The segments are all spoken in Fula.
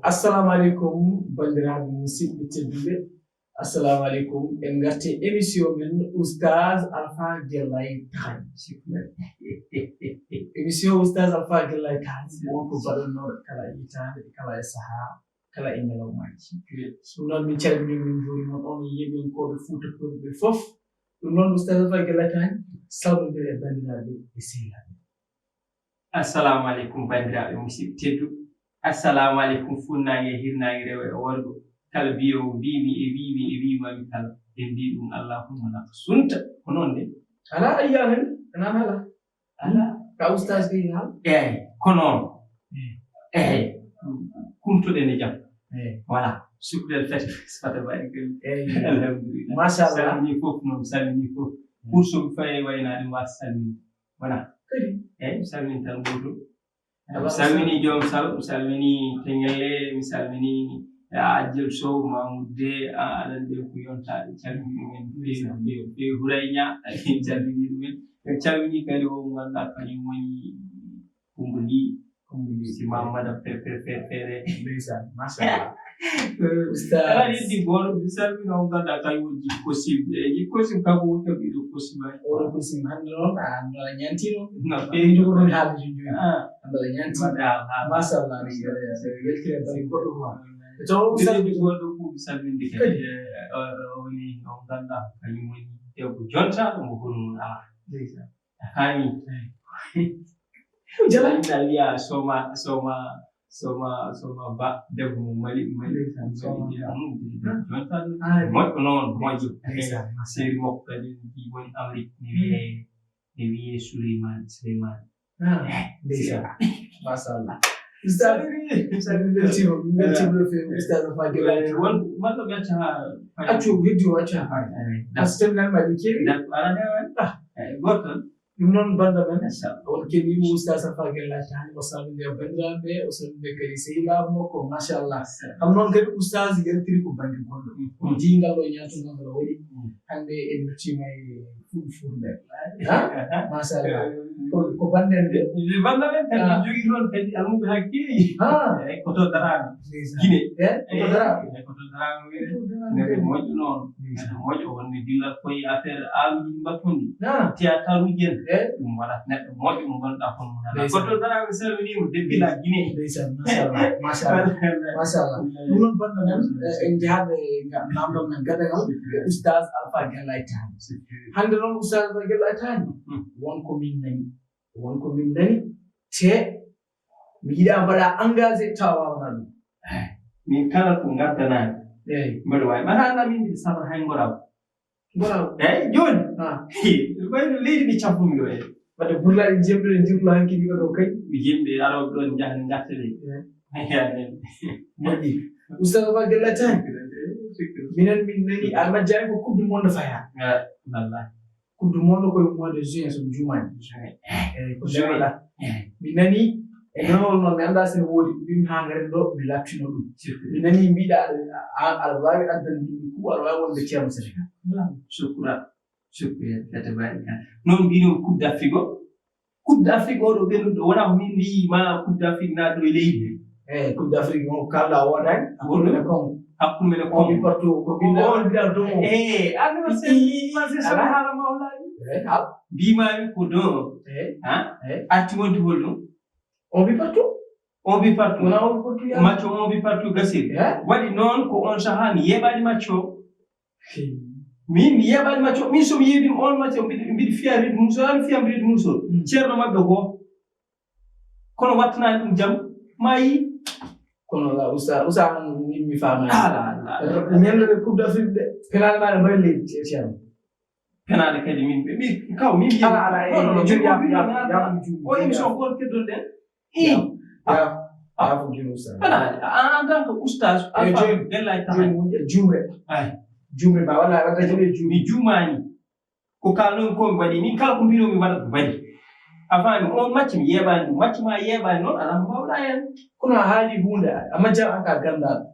assalamu alaikum bandiraɓe musidɓe tedduɓe assalamu alaikum en garti émission men oustaz Alpha Guellay Tane émission oustaz Alpha Guellay Tane wonko baɗannoɗo kala hitande kala e saaha kala e ñalawmaji ɗum noon min calmini min jurima on yeɓenkoɓe Fouta Fulɓe fof ɗum noon oustaz Alpha Guellay Tane sawdodire e bandiraɓe e sehilaɓe. Assalamu alaikum bandiraɓe musidɓe tedduɓe assalamu alaikum funnaange hirnaange rewo e worgo kala biyo mbimi e wimami kala ɓe mbi ɗum allahumma laka sunta ko noon de ala ayyamen anan ala ka oustaz de ha eyi ko noon eyi kumtoɗen e jam voilà sukdel fete fata baɗi gel alhamdulillah machallah salmini fof noon salmini fof pour soɓe faye waynaɗe mbasa salmini voilà kadi eyi mi salmini tan goto mi salmini joom sal mi salmini teñelle mi salmini Adjel Sow Mamoudou de aɗan ɓe ko yontaɓe calmini ɗumen ɓe Hurayña en calmini ɗumen en calmini kadi o mo ganduɗa kañum woni Komboli si Mamadou fere ndeysan machallah ala heddi goto mi salmini o ganduɗa kañum woni Jikko Sim Jikko Sim kanko woni kam ɗiɗo kosimaji oɗo kosim hande noon andoɗa ñantino no ɓeydi ko ɗon haalde joni andoɗa ñanti machallah weltire bari goɗɗo ma to salmini goɗɗo fof mi salminde kadi woni o ganduɗa kañum woni debbo jontaɗo mo hono ala hani jalaɗa wiya soma ba debbo mo mali jontaɗo moƴƴo noon moƴƴo séri makko kadi woni Amérique ne wiye Souleymane ndeysan machallah oustaz weltima no fewi oustaz Alpha Guellay won malɗo ɓe acca ha accu heddi o acca ha fayi par ce que terminalmaji keewi goto ɗum noon banda men on keɗima oustaz Alpha Guellay Tane o salminde bandiraɓe o salminde kadi sehilaɓe makko machallah kam noon kadi oustaz yaltiri ko banggue goɗɗo on jingal ɗo ñatogal ngal waɗi hande en duttima e fulɓe machallah ko banden de banda men kadi jogui toon kadi almuɓe ha keewi koto darame guine koto darame nede moƴƴo noon nede moƴƴo wonde dillal koye affaire awdi mbattundi théâtre uji en ɗum waɗat neɗɗo moƴƴo mo ganduɗa kono monala koto darame salminimo debbila guine ndeysan machallah ɗum noon banda men en jaaɓe namdon men gadangal oustaz Alpha Guellay Tane hande noon oustaz Alpha Guellay Tane wonko min nani te mi yiɗa mbaɗa engagé tawa wawna ɗum min kala ko gaddanami mbeɗa wawi mbaɗa anda min mbiɗa sabra hay goraw eyyi joni wayno leydi ɗi campumi ɗo wadde burlaɗe jemɗe jirlo hankkidi ɗo kay yimɓe aroɓe ɗon jahani gartede moƴƴi oustaz Alpha Guellay Tane minen min nani a majjani ko coupe du monde faya wallahi coupe du monde koye mois de juin somi jumani ko ndewaɗa mi nani e nonol noon mi anda sene woodi mbimi ha garen ɗo mi laɓtino ɗum mi nani mbiɗa aɗa wawi addande yimɓe kuɓo aɗa wawi wonde ceerno Sénégal shukran fete baɗi kan noon mbinomi coupe d'Afrique oɗo ɓennuɗo wona ko min wiyima coupe d'Afrique naɗo e leydi coupe d'Afrique mo kalɗa wodani hakkude kongo hakkude on bi partout ko binda don ano c'est ça hala mawlaji bimami ko don arti wonti holɗum on bi partout wona on partout match on bi partout gasir waɗi noon ko on saha mi yeɓani match o min mi yeɓani match o min somi yeɓima on match o mbiɗa fiya rede musol an fiyam rede musol ceerno mabɓe goo kono wattanani ɗum jaam mayi kono la usa mi fama ñande coupe d'Afrique de penal ma mbaɗi leydi ceerno penal kadi min kaw min o émission gol keddon ɗen afo joni oustaz en tant que oustaz Alpha Guellay Tane jumre ma wala wadda jaɓe mi jumani ko kalnomi komi waɗi min kala ko mbinomi waɗa ko waɗi afami on match mi yeɓani ɗum match ma yeɓani noon ala mo mbawɗa hen kono a haali hunde a majjam an ka gandaɗo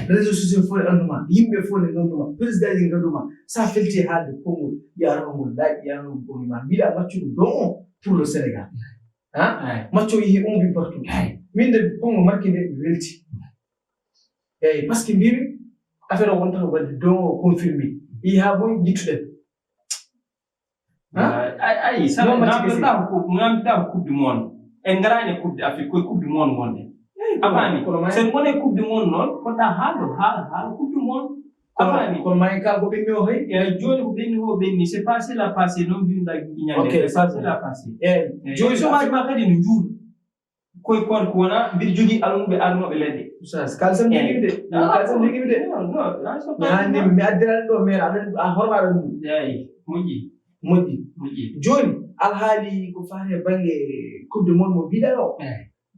réseau sociaux fof e anduma yimɓe fof ne ganduma président ji ganduma sa felti haalde konngol yaranogol laaƴi yaranogol konngol ma mbiɗa maccuɗo don on pour le Sénégal macco yeehi on bi partout min de kongo marque nde ɓe welti eyi par ce que mbimi affaire o wonta ko wadde don confirmé i ha boy gittuɗen ay sala ngambirɗa ko coupe du monde en ngarani coupe d'Afrique koye coupe du monde wonde afani sen woni coupe du monde noon poɗɗa haala coupe du monde afani kono mayi kala ko ɓenni o hay joni ko ɓenni o ɓenni c'est passé la passé noon mbinoɗa ñande c'est passé la passé eyi joni chômage ma kadi no juuɗo koye kon ko wona mbiɗa jogui almuɓe arnoɓe leɗɗe kalsam jogiɓe de kalsam jogiɓe de hande mi addirani ɗo maire aɗa a hormaɗo ɗum eyi moƴƴi joni alhaali ko fate banggue coupe du monde mo mbiɗa o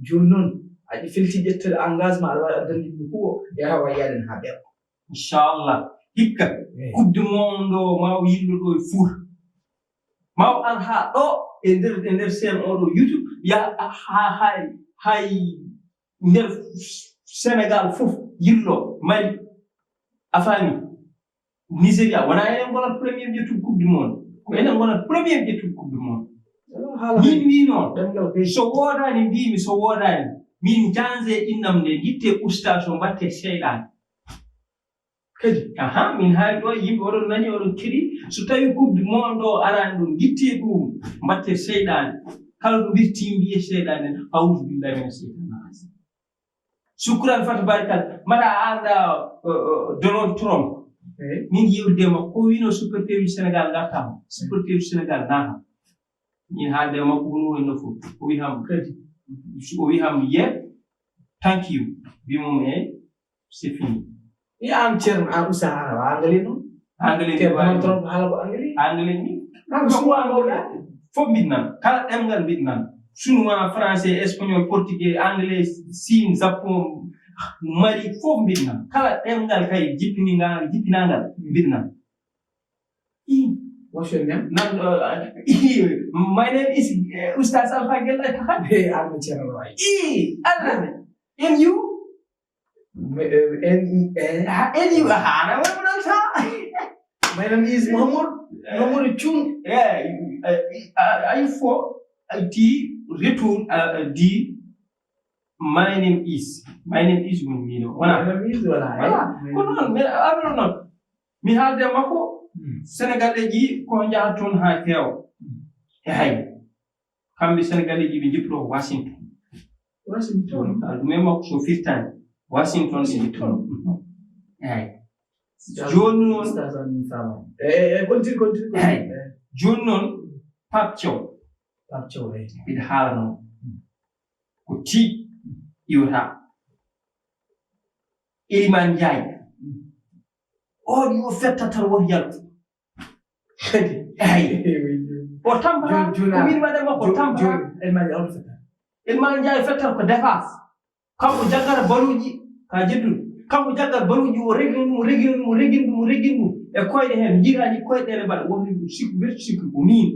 joni noon aɗa felti ƴettere engagement aɗa wawi addande ɗum huuɓo yata wayyaden ha ɓeeɗo inchallah hikka coupe du monde o maw yillo ɗo e Fouta maw ar ha ɗo e nder scène oɗo YouTube ya hay nder Sénégal fof yillo Mali a faami Nigéria wona enen gonat premier ƴettude coupe du monde ko enen gonat premier ƴettude coupe du monde min wi noon so woodani mbimi so woodani min jange innam nde gitte oustage o mbatte seyɗani kadi min haali ɗo yimɓe oɗon nani oɗon keɗi so tawi coupe du monde o arani ɗon gitte ɗum mbatte seyɗani kala ɗo wirti mbiye seyɗani awudu billahi mina seytana rajim sukran fata barikal mbaɗa anda Donald Trump min yewde makko ko wino supporter du Sénégal gartama supporter du Sénégal nata min haalde makko hono woni no fof o wi ham kadi o wi ham thank you wimum c'est fini an ceerno an usa haala anglais noon anglais Donald Trump haala ko anglais ni fof mbiɗnan kala ɗemngal mbiɗnan chinois français espagnol portugais anglais sin japon mari fof mbiɗnan kala ɗemngal kay jippinangal mbiɗnan what's your name my name is Oustaz Alpha Gella Tahan I'm ceerno way Allah and you and you hana wona sa my name is Mamoudou Thioune I for D return D my name is when me no my name is wala kono non mi haalde makko Sénégalais ji ko jaa toon ha keewa hay kamɓe Sénégalais ji ɓe jippo Washington ɗumen makko so firtani Washington ɓe jippo hay joni noon continue joni noon Pape Thiaw mbiɗa haala noon ko ti iwata Iliman Ndiaye on yo fettatal won yaltu o tampata min waɗama ko tampata Iliman Ndiaye fettal ko défense kanko jaggata baluji ka jeddude kanko jaggat baluji o regin ɗum e koyɗe hen jiraji koyɗele mbaɗa woni sikku ko min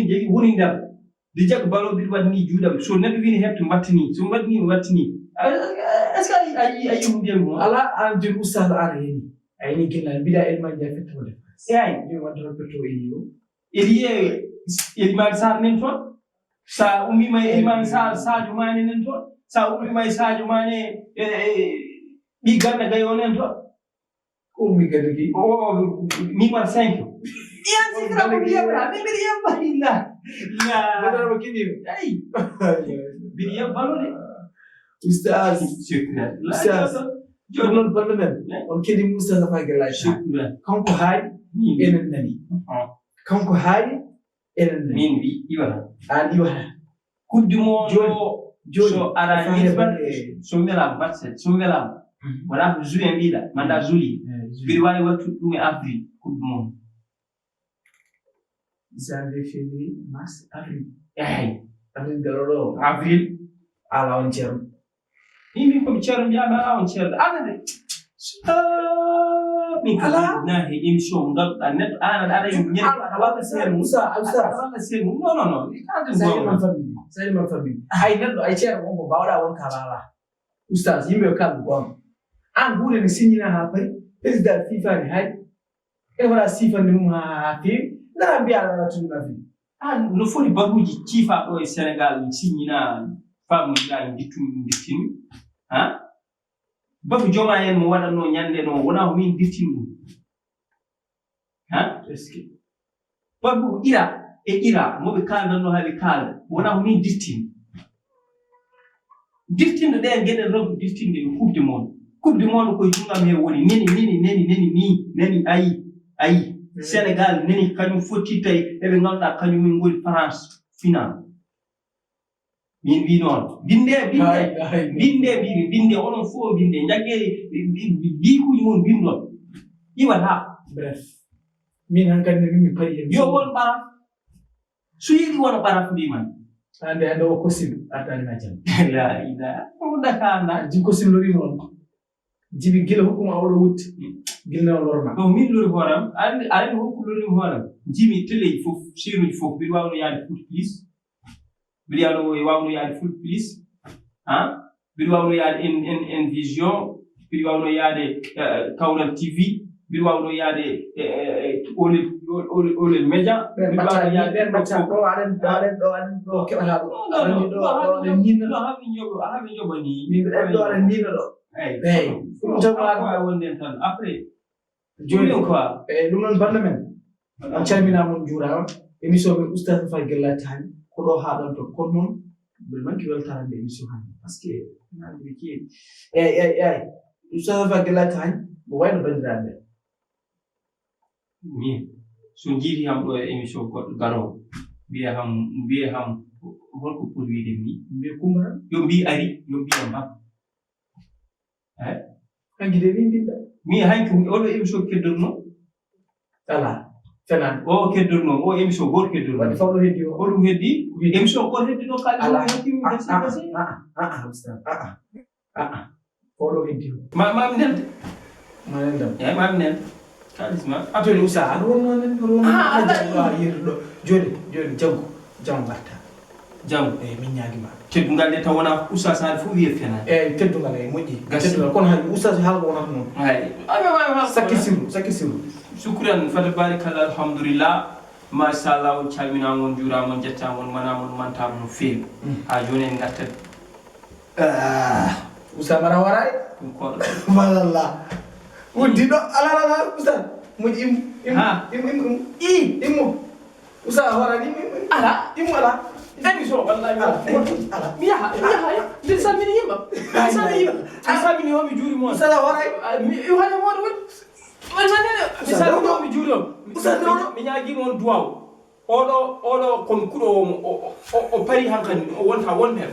jogui woni nder de jagga balo mbiɗa waɗi ni juuɗam so neɗɗo wini heɓto mbattini so mbaɗini mi wattini est ce que ayi mbiyami mo ala an joni oustaz ara heni ayini gillal mbiɗa Iliman Ndiaye fettode eyi wonde fetto eliyo eliye Elimane Sarr nen toon sa ummima Elimane Sarr Sadio Mané nen toon sa ummima Sadio Mané ɓi Gana Gayo nen toon ko ummi gande gi numéro 5 yan sikra ko yebra mi mbiɗa yebba illa la kini ay mbiɗa yebbalo de oustaz oustaz joni noon balle men on kedi oustaz Alpha Gella kanko haali enen nani kanko haali enen nani min wi iwata an iwata coupe du monde joni so arani so welama batset so welama wona ko juin mbiɗa manda juillet mbiɗa wawi wattude ɗum e avril coupe du monde janvier février mars avril eyi avril garoɗo avril ala on ceerno min komi ceerno mbiyama ala on ceerno anade min kala na he émission ngalɗa neɗɗo an aɗa ara ñeɗɗo seenu aɗa seenu non sayman famille hay neɗɗo ay ceerno on ko mbawɗa won kala ala oustaz yimɓe yo kalɗo gonga an huunde ne signina ha pari président FIFA ne haaɗi ene waɗa sifande mum ha feewi ngara mbiya aɗa waɗa tunduma fi an no foti baruji ciifa ɗo e Sénégal signina fammuɗa gittumi ɗum gittimi ha babu joma en mo waɗanno ñande no wona ko min dirtin ɗum ha babu ira moɓe kaldanno haɓe kalda wona ko min dirtin dirtinde ɗe gueɗen rewɓe dirtinde e coupe du monde koye jungam he woni neni ayi sénégal neni kañum fotti tawi eɓe ganduɗa kañum min goni france final min wi noon binde onon fof binde jagge bikuji mon bindon iwata bref min hankandi mi pari yo won ɓaraf so yiɗi wona ɓaraf mbiman ande o kosim artanima jam la ila o dakana ji kosim lori noon jibi gila hokkuma oɗo wutti gilna lorma ɗo min lori hooram aɗa hokku lori hooram jimi teleji fof senuji fof mbiɗa wawno yaade foot plus mbiɗa wawno yaade foot plus mbiɗa wawno yaade en vision mbiɗa wawno yaade kawral tv mbiɗa wawno yaade olel média ɓen ɓacca ɗo aɗen ɗo keɓata ɗo aɗen ñinna ɗo haɓe joɓa ni min ɓeɗen ɗo aɗen ñinna ɗo eyi ɗum jogma wonden tan après joni quoi eyi ɗum noon banda men on calminama juurama émission men oustaz Fay Guellati hani ko ɗo haɗon toon kono noon mbeɗa manki weltarande émission hande par ce que nande ɓe keewi eyi oustaz Fay Guellati hani mo wayno bandiraɓe min so jiiti ham ɗo e émission goɗɗo garowo mbiye ham holko pour wiide ni mbiye kumbata yo mbi ari yo mbiya mbam hanki de ni mbinɗa mi hanki oɗo émission keddorno ala fenan o keddorno o émission goto keddorno wadde fawɗo heddi o hoɗum heddi émission goto heddi ɗo kalis fawɗo heddi o mami nelde nendam mami nelde kalis ma joni usa aɗa wonnonen yirɗo joni jam garta jam eyi min ñaguima teddugal nde taw wona usa sade fof wiye fenani eyi teddugal e moƴƴi teddugal kono hay usa haalko wonata noon sakki siru shukran fata barikalla alhamdulillah machallah on calminama on juurama on jettama on manama on mantama no feewi ha joni en gartat usa mara waray ɗum koɗo wallallah woddi ɗo alala usa moƴƴi immo usa warani ala immo ala émission wallahi ala mi yaha mbiɗa salmini yimɓam mi salmini o mi juuri moon sala waray hade moɗo mi salmini o mi juuri on mi ñaguima on duwaw oɗo komi kuɗo o pari hankkadi o wonta wonɓen